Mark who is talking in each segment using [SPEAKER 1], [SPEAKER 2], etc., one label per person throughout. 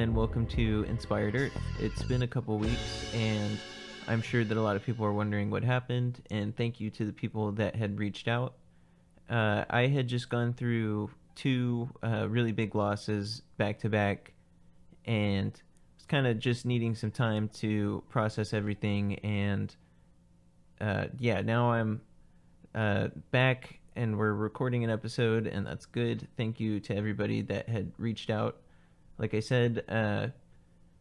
[SPEAKER 1] and welcome to Inspired Earth. It's been a couple weeks, and I'm sure that a lot of people are wondering what happened, and thank you to the people that had reached out. I had just gone through two really big losses back to back, and was kind of just needing some time to process everything, and now I'm back, and we're recording an episode, and that's good. Thank you to everybody that had reached out. Like I said,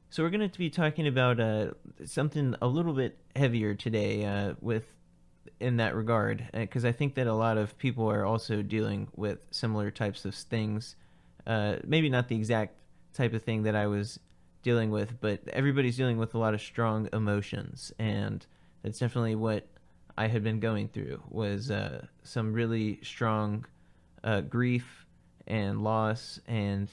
[SPEAKER 1] so we're going to be talking about something a little bit heavier today in that regard, because I think that a lot of people are also dealing with similar types of things. Maybe not the exact type of thing that I was dealing with, but everybody's dealing with a lot of strong emotions, and that's definitely what I had been going through, was some really strong grief and loss. And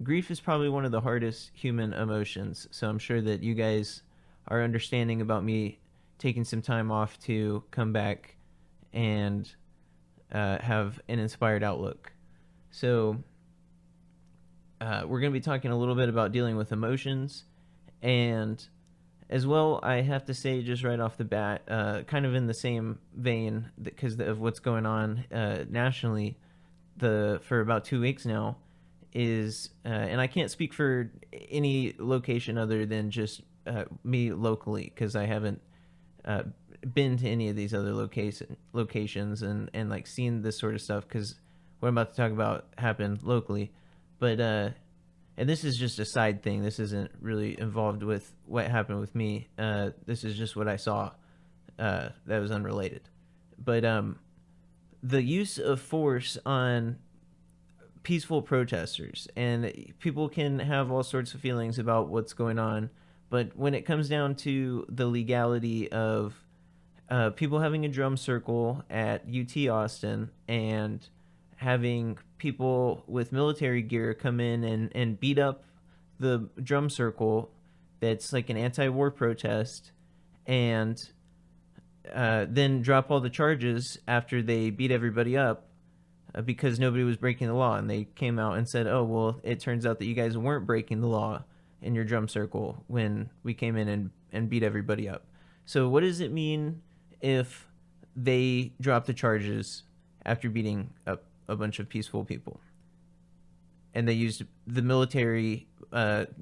[SPEAKER 1] grief is probably one of the hardest human emotions, so I'm sure that you guys are understanding about me taking some time off to come back and have an inspired outlook. So we're going to be talking a little bit about dealing with emotions, and as well, I have to say just right off the bat, kind of in the same vein, because of what's going on nationally for about 2 weeks now, is, and I can't speak for any location other than just me locally, because I haven't been to any of these other locations and like seen this sort of stuff, because what I'm about to talk about happened locally. But and this is just a side thing. This isn't really involved with what happened with me. This is just what I saw that was unrelated. But the use of force on peaceful protesters, and people can have all sorts of feelings about what's going on, but when it comes down to the legality of people having a drum circle at UT Austin and having people with military gear come in and beat up the drum circle that's like an anti-war protest, and then drop all the charges after they beat everybody up because nobody was breaking the law, and they came out and said, oh, well, it turns out that you guys weren't breaking the law in your drum circle when we came in and beat everybody up. So what does it mean if they drop the charges after beating up a bunch of peaceful people, and they used the military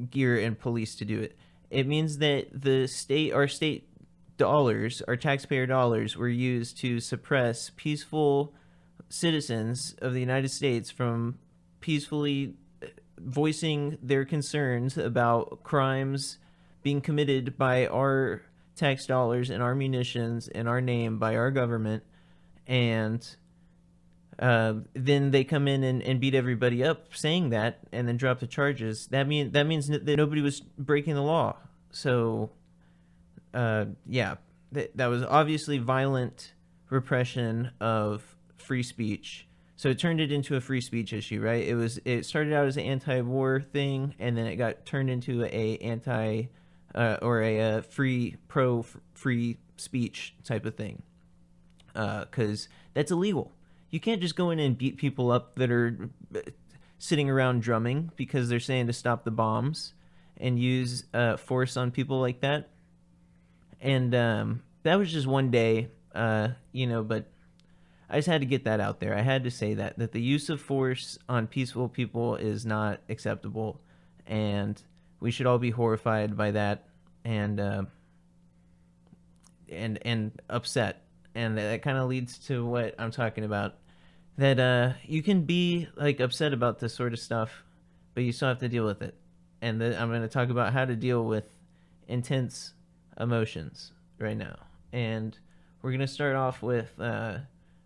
[SPEAKER 1] gear and police to do it? It means that our state dollars, our taxpayer dollars, were used to suppress peaceful citizens of the United States from peacefully voicing their concerns about crimes being committed by our tax dollars and our munitions in our name by our government, and then they come in and beat everybody up saying that, and then drop the charges. That means that nobody was breaking the law. So that was obviously violent repression of free speech. So it turned it into a free speech issue, right? It started out as an anti-war thing, and then it got turned into a free speech type of thing, because that's illegal. You can't just go in and beat people up that are sitting around drumming because they're saying to stop the bombs, and use force on people like that. And that was just one day, but I just had to get that out there. I had to say that the use of force on peaceful people is not acceptable, and we should all be horrified by that, and upset. And that kind of leads to what I'm talking about, that you can be like upset about this sort of stuff, but you still have to deal with it. And I'm going to talk about how to deal with intense emotions right now. And we're going to start off with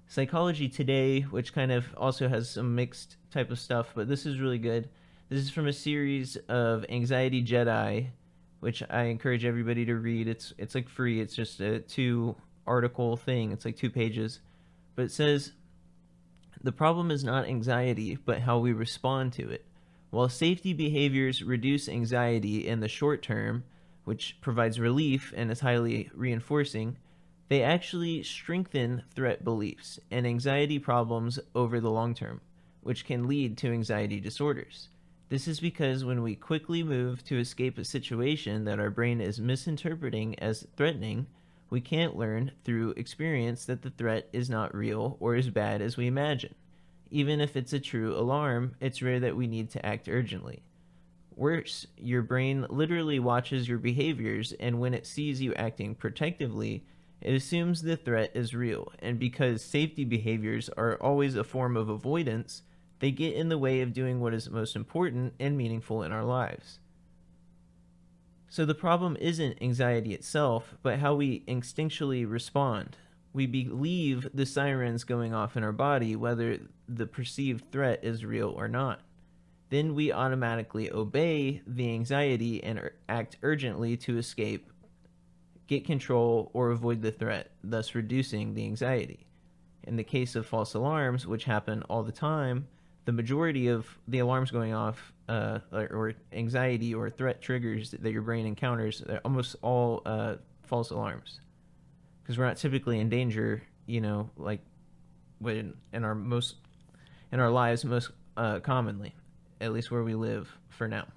[SPEAKER 1] Psychology Today, which kind of also has some mixed type of stuff, but this is really good. This is from a series of Anxiety Jedi, which I encourage everybody to read. It's like free. It's just a 2-article thing. It's like 2 pages. But it says, the problem is not anxiety, but how we respond to it. While safety behaviors reduce anxiety in the short term, which provides relief and is highly reinforcing, they actually strengthen threat beliefs and anxiety problems over the long term, which can lead to anxiety disorders. This is because when we quickly move to escape a situation that our brain is misinterpreting as threatening, we can't learn through experience that the threat is not real or as bad as we imagine. Even if it's a true alarm, it's rare that we need to act urgently. Worse, your brain literally watches your behaviors, and when it sees you acting protectively, it assumes the threat is real, and because safety behaviors are always a form of avoidance, they get in the way of doing what is most important and meaningful in our lives. So the problem isn't anxiety itself, but how we instinctually respond. We believe the sirens going off in our body, whether the perceived threat is real or not. Then we automatically obey the anxiety and act urgently to escape, get control, or avoid the threat, thus reducing the anxiety. In the case of false alarms, which happen all the time, the majority of the alarms going off or anxiety or threat triggers that your brain encounters, they're almost all false alarms. Because we're not typically in danger, like when in our lives most commonly, at least where we live for now.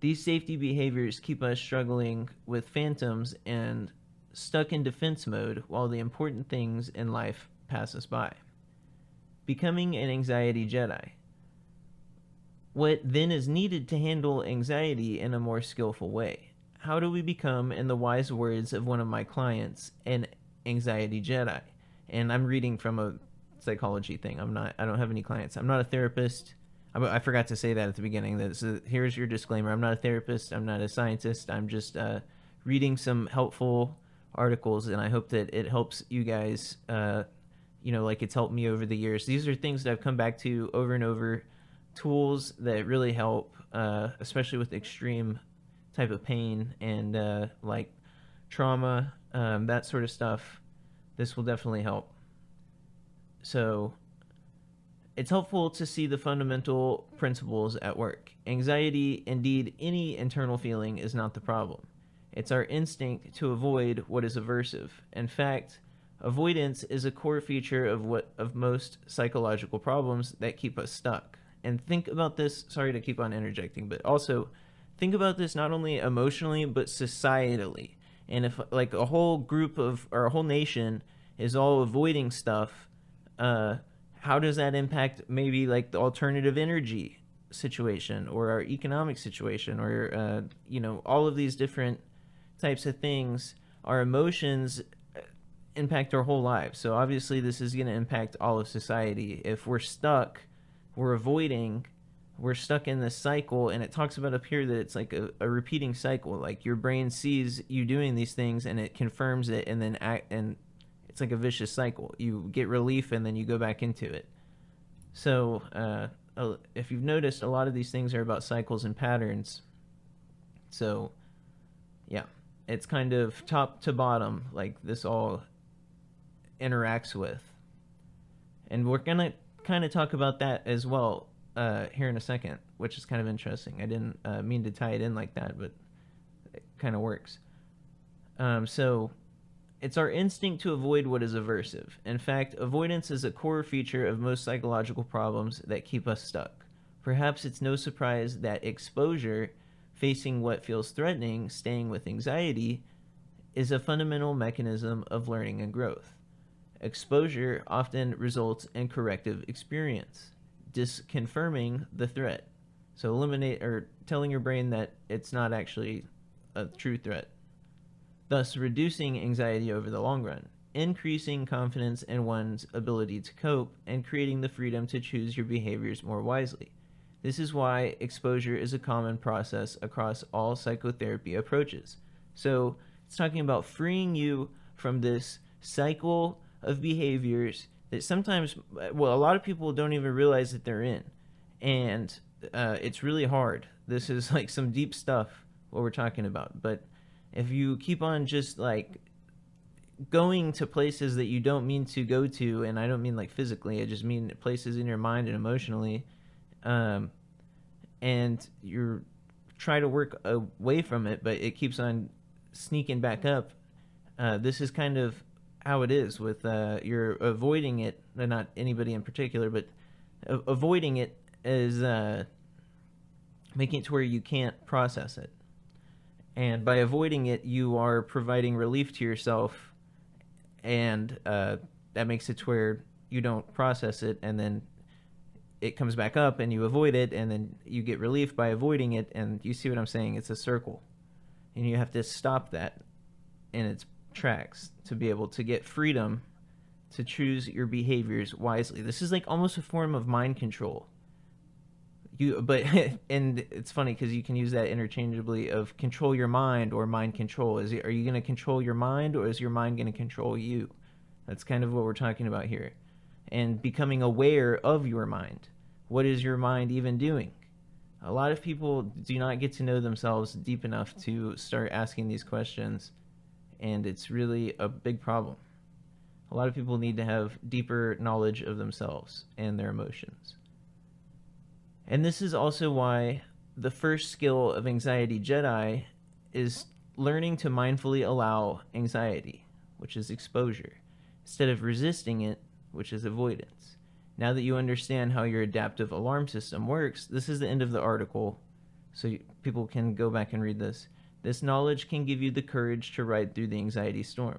[SPEAKER 1] These safety behaviors keep us struggling with phantoms and stuck in defense mode while the important things in life pass us by. Becoming an anxiety Jedi. What then is needed to handle anxiety in a more skillful way? How do we become, in the wise words of one of my clients, an anxiety Jedi? And I'm reading from a psychology thing. I don't have any clients. I'm not a therapist. I forgot to say that at the beginning. Here's your disclaimer. I'm not a therapist. I'm not a scientist. I'm just reading some helpful articles, and I hope that it helps you guys, like it's helped me over the years. These are things that I've come back to over and over, tools that really help, especially with extreme type of pain and like trauma, that sort of stuff. This will definitely help. So it's helpful to see the fundamental principles at work. Anxiety, indeed any internal feeling, is not the problem. It's our instinct to avoid what is aversive. In fact, avoidance is a core feature of most psychological problems that keep us stuck. And think about this, sorry to keep on interjecting, but also think about this not only emotionally but societally. And if like a whole group or a whole nation is all avoiding stuff, how does that impact maybe like the alternative energy situation or our economic situation or all of these different types of things? Our emotions impact our whole lives. So obviously this is going to impact all of society. If we're stuck, we're avoiding, we're stuck in this cycle, and it talks about up here that it's like a repeating cycle. Like your brain sees you doing these things and it confirms it, and then and it's like a vicious cycle. You get relief and then you go back into it. So if you've noticed, a lot of these things are about cycles and patterns. So yeah, it's kind of top to bottom, like this all interacts with. And we're going to kind of talk about that as well here in a second, which is kind of interesting. I didn't mean to tie it in like that, but it kind of works. So it's our instinct to avoid what is aversive. In fact, avoidance is a core feature of most psychological problems that keep us stuck. Perhaps it's no surprise that exposure, facing what feels threatening, staying with anxiety, is a fundamental mechanism of learning and growth. Exposure often results in corrective experience, disconfirming the threat. So eliminate or telling your brain that it's not actually a true threat, thus reducing anxiety over the long run, increasing confidence in one's ability to cope, and creating the freedom to choose your behaviors more wisely. This is why exposure is a common process across all psychotherapy approaches. So it's talking about freeing you from this cycle of behaviors that sometimes, a lot of people don't even realize that they're in. And it's really hard. This is like some deep stuff, what we're talking about. But if you keep on just like going to places that you don't mean to go to, and I don't mean like physically, I just mean places in your mind and emotionally, and you're trying to work away from it, but it keeps on sneaking back up, this is kind of how it is with you're avoiding it, not anybody in particular, but avoiding it is making it to where you can't process it. And by avoiding it, you are providing relief to yourself, and that makes it to where you don't process it, and then it comes back up, and you avoid it, and then you get relief by avoiding it, and you see what I'm saying? It's a circle. And you have to stop that in its tracks to be able to get freedom to choose your behaviors wisely. This is like almost a form of mind control. And it's funny because you can use that interchangeably of control your mind or mind control. Are you going to control your mind, or is your mind going to control you? That's kind of what we're talking about here. And becoming aware of your mind. What is your mind even doing? A lot of people do not get to know themselves deep enough to start asking these questions, and it's really a big problem. A lot of people need to have deeper knowledge of themselves and their emotions. And this is also why the first skill of Anxiety Jedi is learning to mindfully allow anxiety, which is exposure, instead of resisting it, which is avoidance. Now that you understand how your adaptive alarm system works, this is the end of the article, so people can go back and read this. This knowledge can give you the courage to ride through the anxiety storm.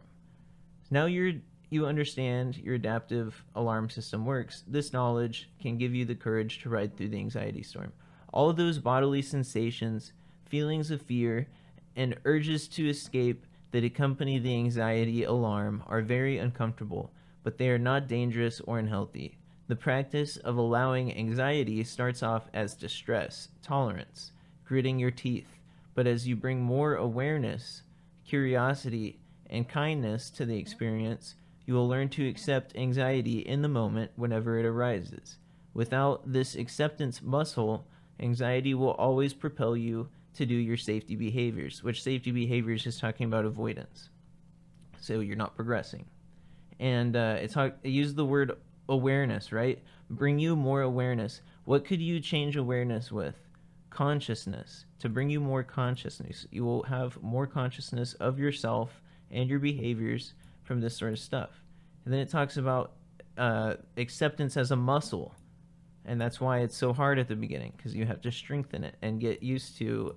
[SPEAKER 1] Now you understand your adaptive alarm system works. This knowledge can give you the courage to ride through the anxiety storm. All of those bodily sensations, feelings of fear, and urges to escape that accompany the anxiety alarm are very uncomfortable, but they are not dangerous or unhealthy. The practice of allowing anxiety starts off as distress, tolerance, gritting your teeth, but as you bring more awareness, curiosity, and kindness to the experience, you will learn to accept anxiety in the moment whenever it arises. Without this acceptance muscle, anxiety will always propel you to do your safety behaviors, which safety behaviors is talking about avoidance. So you're not progressing. And it used the word awareness, right? Bring you more awareness. What could you change awareness with? Consciousness. To bring you more consciousness. You will have more consciousness of yourself and your behaviors from this sort of stuff. And then it talks about acceptance as a muscle. And that's why it's so hard at the beginning, because you have to strengthen it and get used to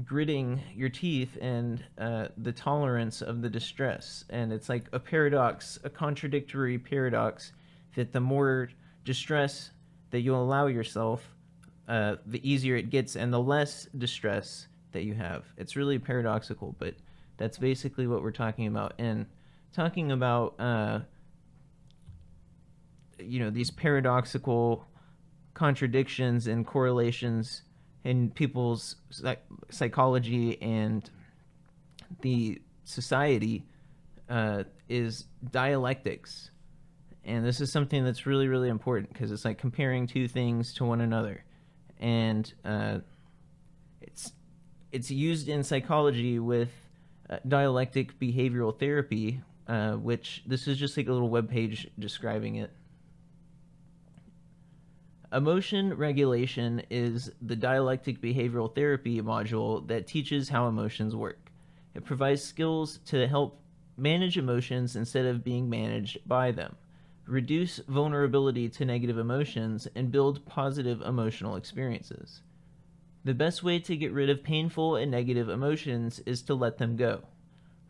[SPEAKER 1] gritting your teeth and the tolerance of the distress. And it's like a paradox, a contradictory paradox, that the more distress that you allow yourself, the easier it gets, and the less distress that you have. It's really paradoxical, but that's basically what we're talking about. And talking about these paradoxical contradictions and correlations in people's psychology and the society is dialectics. And this is something that's really, really important, because it's like comparing two things to one another. And it's used in psychology with dialectic behavioral therapy, which this is just like a little webpage describing it. Emotion regulation is the dialectic behavioral therapy module that teaches how emotions work. It provides skills to help manage emotions instead of being managed by them, reduce vulnerability to negative emotions, and build positive emotional experiences. The best way to get rid of painful and negative emotions is to let them go.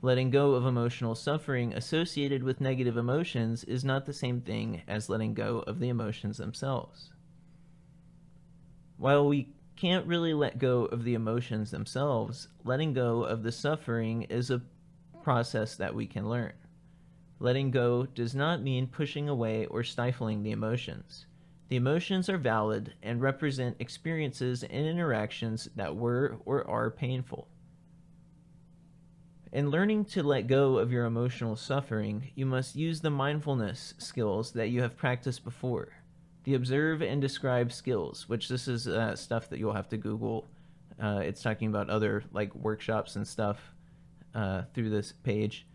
[SPEAKER 1] Letting go of emotional suffering associated with negative emotions is not the same thing as letting go of the emotions themselves. While we can't really let go of the emotions themselves, letting go of the suffering is a process that we can learn. Letting go does not mean pushing away or stifling the emotions. The emotions are valid and represent experiences and interactions that were or are painful. In learning to let go of your emotional suffering, you must use the mindfulness skills that you have practiced before. The observe and describe skills, which this is stuff that you'll have to Google. It's talking about other workshops and stuff through this page.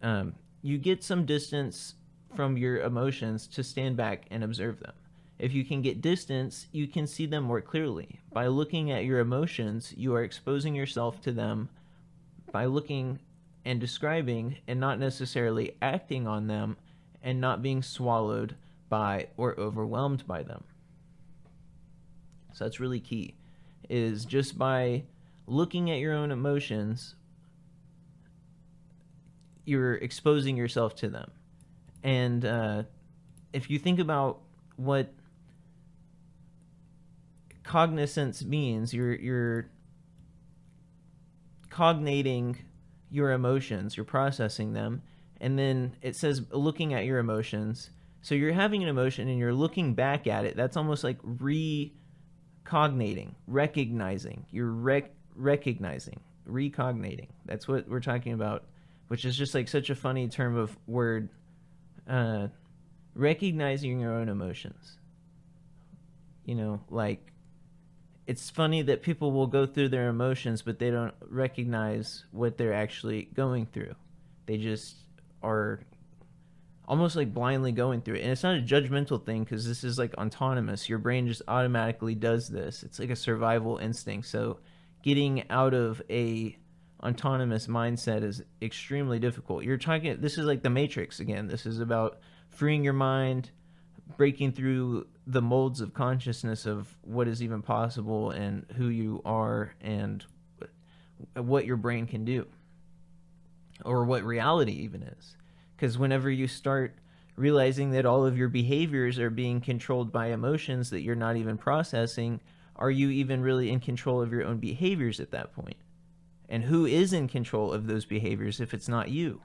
[SPEAKER 1] You get some distance from your emotions to stand back and observe them. If you can get distance, you can see them more clearly. By looking at your emotions, you are exposing yourself to them by looking and describing and not necessarily acting on them, and not being swallowed by or overwhelmed by them. So that's really key, is just by looking at your own emotions, you're exposing yourself to them. And if you think about what cognizance means, you're cognating your emotions, you're processing them, and then it says looking at your emotions. So you're having an emotion and you're looking back at it. That's almost like recognating, recognizing. You're recognizing, recognating. That's what we're talking about, which is just like such a funny term of word. Recognizing your own emotions. You know, like, it's funny that people will go through their emotions, but they don't recognize what they're actually going through. They just are almost like blindly going through it. And it's not a judgmental thing, because this is like autonomous. Your brain just automatically does this. It's like a survival instinct. So getting out of a autonomous mindset is extremely difficult. This is like the Matrix again. This is about freeing your mind, breaking through the molds of consciousness of what is even possible and who you are and what your brain can do, or what reality even is. Because whenever you start realizing that all of your behaviors are being controlled by emotions that you're not even processing, are you even really in control of your own behaviors at that point? And who is in control of those behaviors if it's not you?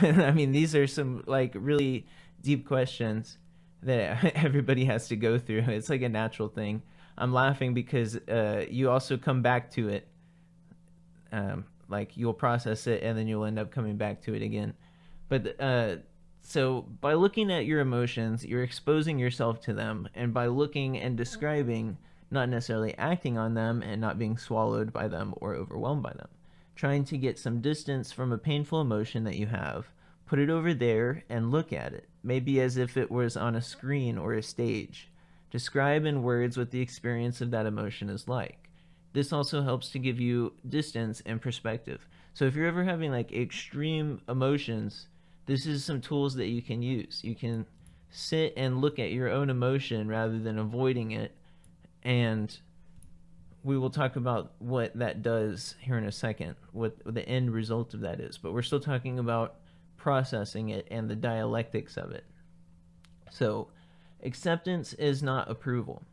[SPEAKER 1] I mean, these are some like really deep questions that everybody has to go through. It's like a natural thing. I'm laughing because you also come back to it. Like, you'll process it and then you'll end up coming back to it again. But so by looking at your emotions, you're exposing yourself to them. And by looking and describing, not necessarily acting on them and not being swallowed by them or overwhelmed by them. Trying to get some distance from a painful emotion that you have, put it over there and look at it, maybe as if it was on a screen or a stage. Describe in words what the experience of that emotion is like. This also helps to give you distance and perspective. So if you're ever having like extreme emotions, this is some tools that you can use. You can sit and look at your own emotion rather than avoiding it. And we will talk about what that does here in a second, what the end result of that is. But we're still talking about processing it and the dialectics of it. So, acceptance is not approval.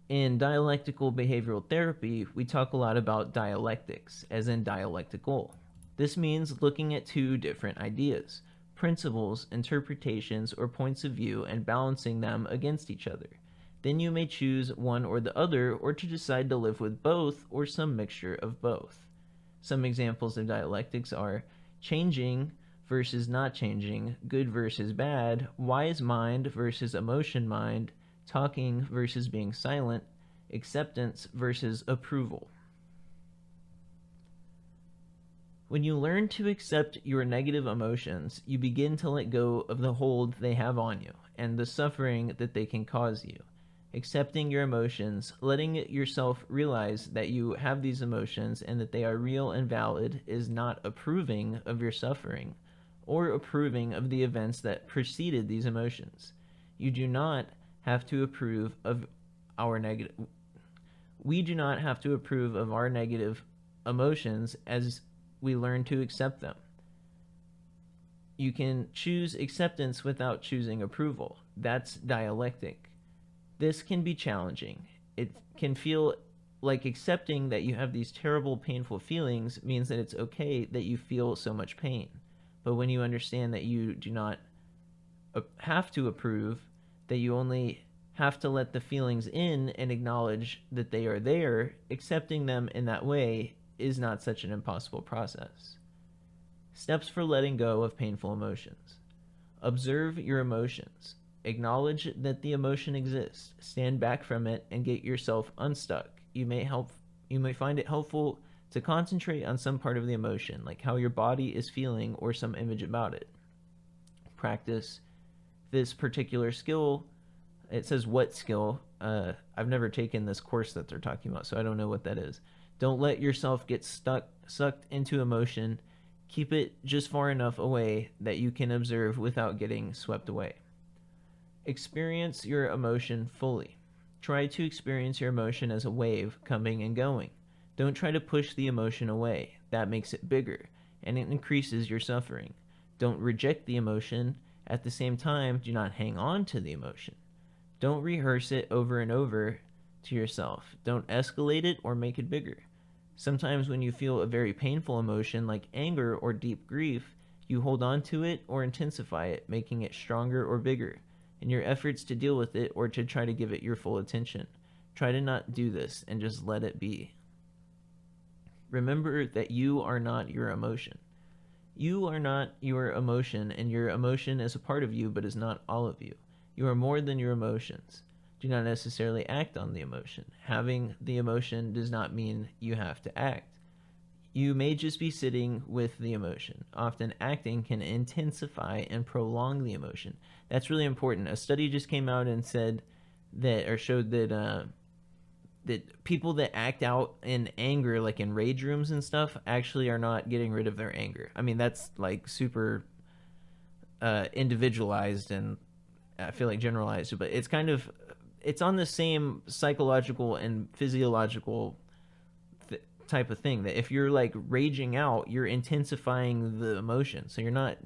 [SPEAKER 1] In dialectical behavioral therapy, we talk a lot about dialectics, as in dialectical. This means looking at two different ideas, principles, interpretations, or points of view, and balancing them against each other. Then you may choose one or the other, or to decide to live with both, or some mixture of both. Some examples of dialectics are changing versus not changing, good versus bad, wise mind versus emotion mind, talking versus being silent, acceptance versus approval. When you learn to accept your negative emotions, you begin to let go of the hold they have on you and the suffering that they can cause you. Accepting your emotions, letting yourself realize that you have these emotions and that they are real and valid, is not approving of your suffering or approving of the events that preceded these emotions. You do not have to approve of our negative. We do not have to approve of our negative emotions as we learn to accept them. You can choose acceptance without choosing approval. That's dialectic. This can be challenging. It can feel like accepting that you have these terrible, painful feelings means that it's okay that you feel so much pain. But when you understand that you do not have to approve, that you only have to let the feelings in and acknowledge that they are there, accepting them in that way is not such an impossible process. Steps for letting go of painful emotions. Observe your emotions. Acknowledge that the emotion exists. Stand back from it and get yourself unstuck. You may find it helpful to concentrate on some part of the emotion, like how your body is feeling or some image about it. Practice this particular skill. It says what skill. I've never taken this course that they're talking about, so I don't know what that is. Don't let yourself get sucked into emotion. Keep it just far enough away that you can observe without getting swept away. Experience your emotion fully. Try to experience your emotion as a wave coming and going. Don't try to push the emotion away. That makes it bigger, and it increases your suffering. Don't reject the emotion. At the same time, do not hang on to the emotion. Don't rehearse it over and over to yourself. Don't escalate it or make it bigger. Sometimes when you feel a very painful emotion like anger or deep grief, you hold on to it or intensify it, making it stronger or bigger in your efforts to deal with it or to try to give it your full attention. Try to not do this and just let it be. Remember that you are not your emotion. You are not your emotion, and your emotion is a part of you but is not all of you. You are more than your emotions. Do not necessarily act on the emotion. Having the emotion does not mean you have to act. You may just be sitting with the emotion. Often acting can intensify and prolong the emotion. That's really important. A study just came out and said that, or showed that that people that act out in anger, like in rage rooms and stuff, actually are not getting rid of their anger. I mean, that's like super individualized and I feel like generalized, but it's kind of, it's on the same psychological and physiological type of thing, that if you're like raging out, you're intensifying the emotion. So you're not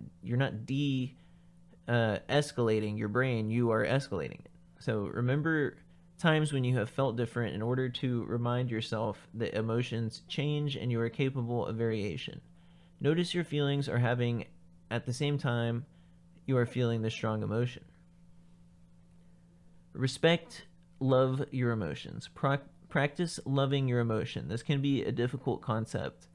[SPEAKER 1] escalating your brain, you are escalating it. So remember times when you have felt different in order to remind yourself that emotions change and you are capable of variation. Notice your feelings are having at the same time you are feeling the strong emotion. Respect, love your emotions. Practice loving your emotion. This can be a difficult concept.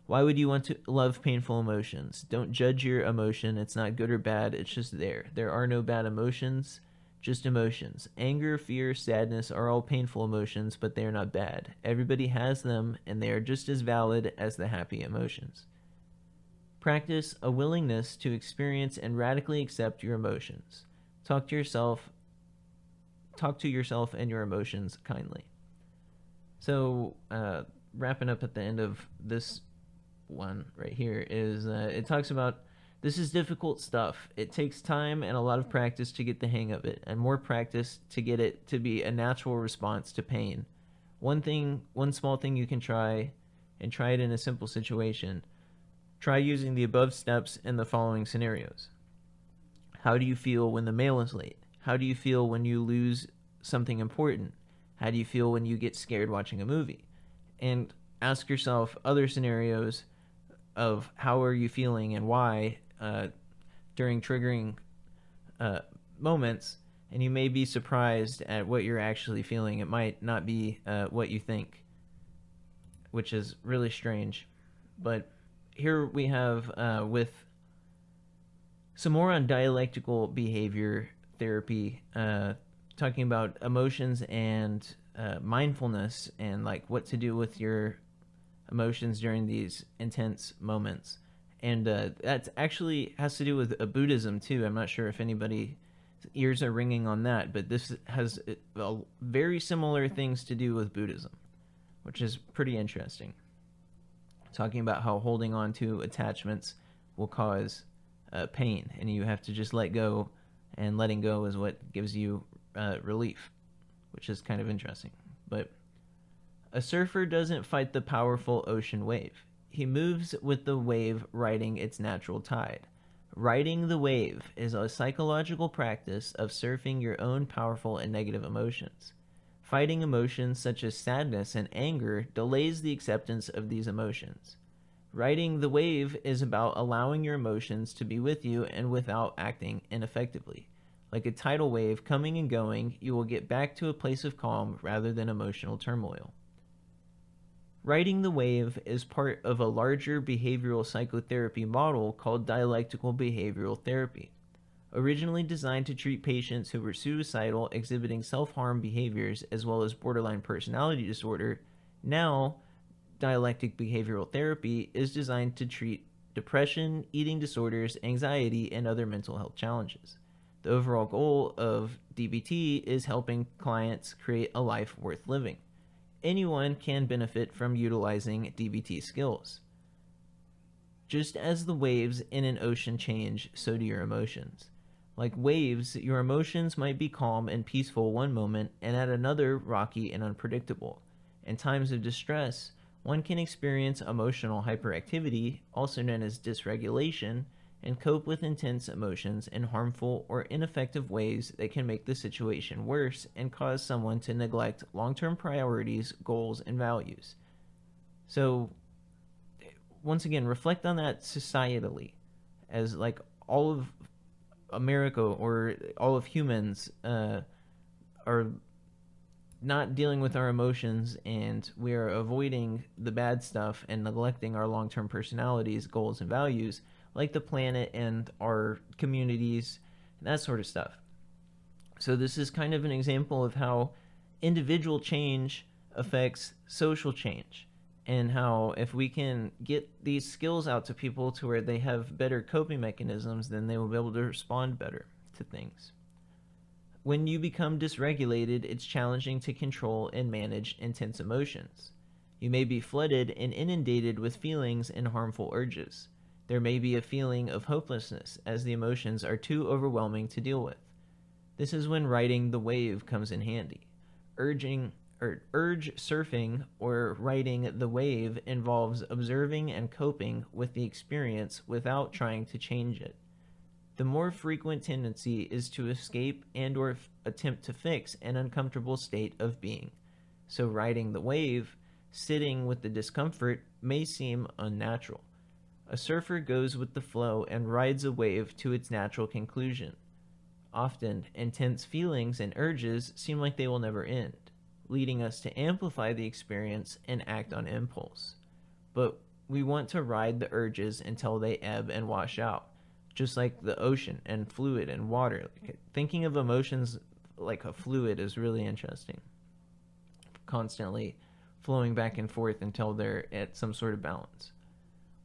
[SPEAKER 1] Why would you want to love painful emotions? Don't judge your emotion. It's not good or bad. It's just there. There are no bad emotions, just emotions. Anger, fear, sadness are all painful emotions, but they are not bad. Everybody has them, and they are just as valid as the happy emotions. Practice a willingness to experience and radically accept your emotions. Talk to yourself and your emotions kindly. So, wrapping up at the end of this one right here is it talks about this is difficult stuff. It takes time and a lot of practice to get the hang of it, and more practice to get it to be a natural response to pain. One small thing you can try, and try it in a simple situation. Try using the above steps in the following scenarios. How do you feel when the mail is late? How do you feel when you lose something important? How do you feel when you get scared watching a movie? And ask yourself other scenarios of how are you feeling and why during triggering moments, and you may be surprised at what you're actually feeling. It might not be what you think, which is really strange. But here we have with some more on dialectical behavior therapy, talking about emotions and mindfulness and like what to do with your emotions during these intense moments. And that actually has to do with Buddhism too. I'm not sure if anybody's ears are ringing on that, but this has very similar things to do with Buddhism, which is pretty interesting. Talking about how holding on to attachments will cause pain, and you have to just let go, and letting go is what gives you relief, which is kind of interesting. But a surfer doesn't fight the powerful ocean wave. He moves with the wave riding its natural tide. Riding the wave is a psychological practice of surfing your own powerful and negative emotions. Fighting emotions such as sadness and anger delays the acceptance of these emotions. Riding the wave is about allowing your emotions to be with you and without acting ineffectively. Like a tidal wave coming and going, you will get back to a place of calm rather than emotional turmoil. Riding the wave is part of a larger behavioral psychotherapy model called dialectical behavioral therapy. Originally designed to treat patients who were suicidal, exhibiting self-harm behaviors, as well as borderline personality disorder, now dialectic behavioral therapy is designed to treat depression, eating disorders, anxiety, and other mental health challenges. The overall goal of DBT is helping clients create a life worth living. Anyone can benefit from utilizing DBT skills. Just as the waves in an ocean change, so do your emotions. Like waves, your emotions might be calm and peaceful one moment and at another rocky and unpredictable. In times of distress, one can experience emotional hyperactivity, also known as dysregulation, and cope with intense emotions in harmful or ineffective ways that can make the situation worse and cause someone to neglect long-term priorities, goals, and values. So, once again, reflect on that societally, as like all of America or all of humans are not dealing with our emotions, and we are avoiding the bad stuff and neglecting our long-term personalities, goals, and values, like the planet and our communities, and that sort of stuff. So this is kind of an example of how individual change affects social change, and how if we can get these skills out to people to where they have better coping mechanisms, then they will be able to respond better to things. When you become dysregulated, it's challenging to control and manage intense emotions. You may be flooded and inundated with feelings and harmful urges. There may be a feeling of hopelessness as the emotions are too overwhelming to deal with. This is when riding the wave comes in handy. Urge surfing or riding the wave involves observing and coping with the experience without trying to change it. The more frequent tendency is to escape and or attempt to fix an uncomfortable state of being. So riding the wave, sitting with the discomfort, may seem unnatural. A surfer goes with the flow and rides a wave to its natural conclusion. Often, intense feelings and urges seem like they will never end, leading us to amplify the experience and act on impulse. But we want to ride the urges until they ebb and wash out, just like the ocean and fluid and water. Thinking of emotions like a fluid is really interesting. Constantly flowing back and forth until they're at some sort of balance.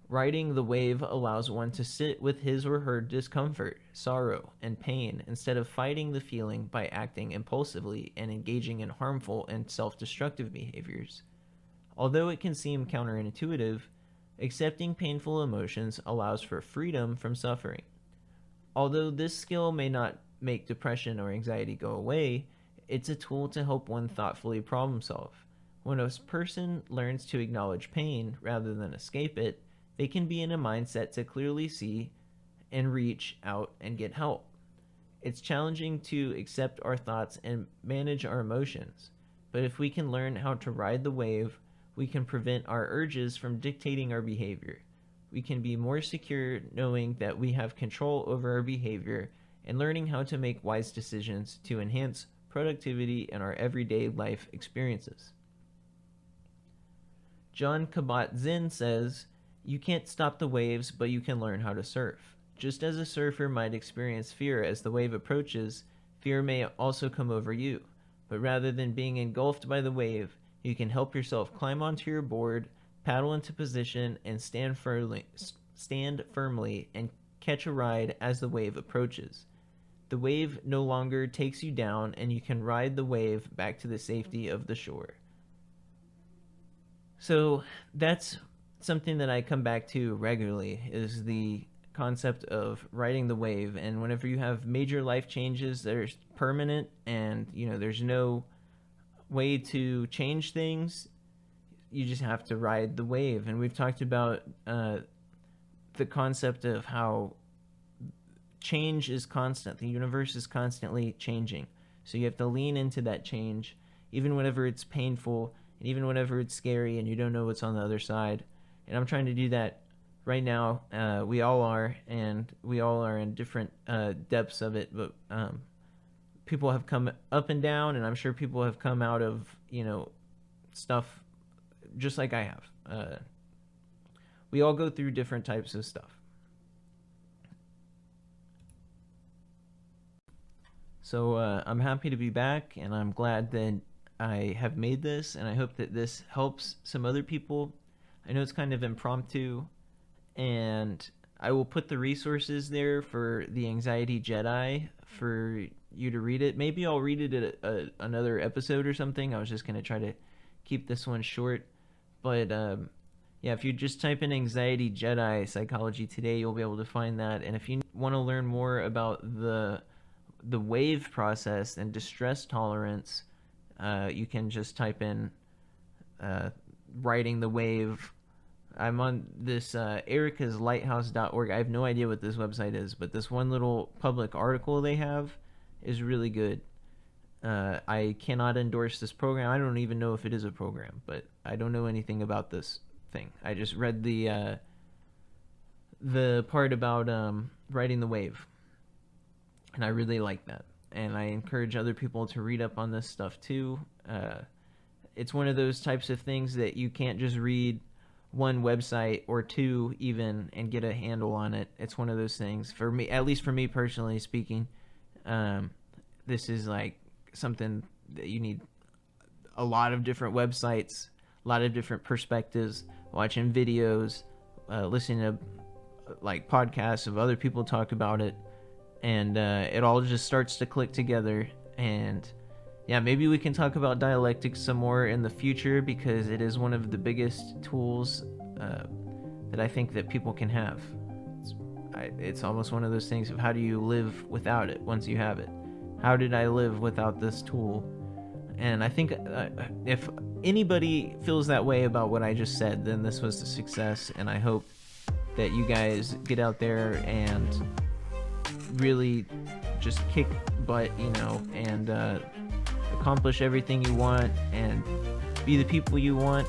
[SPEAKER 1] Riding the wave allows one to sit with his or her discomfort, sorrow, and pain instead of fighting the feeling by acting impulsively and engaging in harmful and self-destructive behaviors. Although it can seem counterintuitive, accepting painful emotions allows for freedom from suffering. Although this skill may not make depression or anxiety go away, it's a tool to help one thoughtfully problem solve. When a person learns to acknowledge pain rather than escape it, they can be in a mindset to clearly see and reach out and get help. It's challenging to accept our thoughts and manage our emotions, but if we can learn how to ride the wave, we can prevent our urges from dictating our behavior. We can be more secure knowing that we have control over our behavior and learning how to make wise decisions to enhance productivity in our everyday life experiences. John Kabat-Zinn says, "You can't stop the waves, but you can learn how to surf. Just as a surfer might experience fear as the wave approaches, fear may also come over you. But rather than being engulfed by the wave, you can help yourself climb onto your board, paddle into position, and stand firmly and catch a ride as the wave approaches. The wave no longer takes you down, and you can ride the wave back to the safety of the shore." So that's something that I come back to regularly, is the concept of riding the wave. And whenever you have major life changes that are permanent and there's no way to change things, you just have to ride the wave. And we've talked about the concept of how change is constant. The universe is constantly changing, so you have to lean into that change, even whenever it's painful and even whenever it's scary and you don't know what's on the other side. And I'm trying to do that right now. We all are, and we all are in different depths of it. But people have come up and down, and I'm sure people have come out of stuff just like I have. We all go through different types of stuff. So I'm happy to be back, and I'm glad that I have made this, and I hope that this helps some other people. I know it's kind of impromptu, and I will put the resources there for the Anxiety Jedi for you to read it. Maybe I'll read it at another episode or something. I was just going to try to keep this one short. But Yeah, if you just type in anxiety Jedi psychology today, you'll be able to find that. And if you want to learn more about the wave process and distress tolerance, you can just type in uh, writing the wave. I'm on this ericaslighthouse.org. I have no idea what this website is, but this one little public article they have is really good. I cannot endorse this program. I don't even know if it is a program, but I don't know anything about this thing. I just read the part about writing the wave, and I really like that. And I encourage other people to read up on this stuff too. It's one of those types of things that you can't just read one website or two even and get a handle on it. It's one of those things, for me, at least for me personally speaking, this is like something that you need a lot of different websites, a lot of different perspectives, watching videos, listening to like podcasts of other people talk about it, and it all just starts to click together. And yeah, maybe we can talk about dialectics some more in the future, because it is one of the biggest tools that I think that people can have. It's almost one of those things of, how do you live without it once you have it? How did I live without this tool? And I think if anybody feels that way about what I just said, then this was a success. And I hope that you guys get out there and really just kick butt, and accomplish everything you want and be the people you want.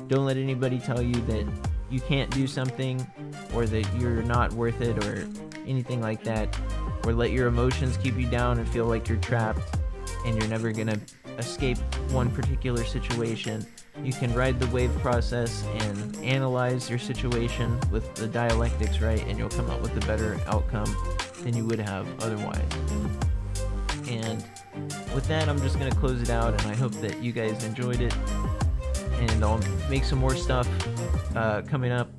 [SPEAKER 1] Don't let anybody tell you that you can't do something, or that you're not worth it, or anything like that, or let your emotions keep you down and feel like you're trapped and you're never gonna escape one particular situation. You can ride the wave process and analyze your situation with the dialectics, right? And you'll come up with a better outcome than you would have otherwise. And with that, I'm just going to close it out, and I hope that you guys enjoyed it. And I'll make some more stuff coming up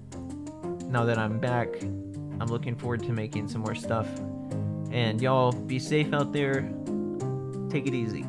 [SPEAKER 1] now that I'm back. I'm looking forward to making some more stuff. And y'all, be safe out there. Take it easy.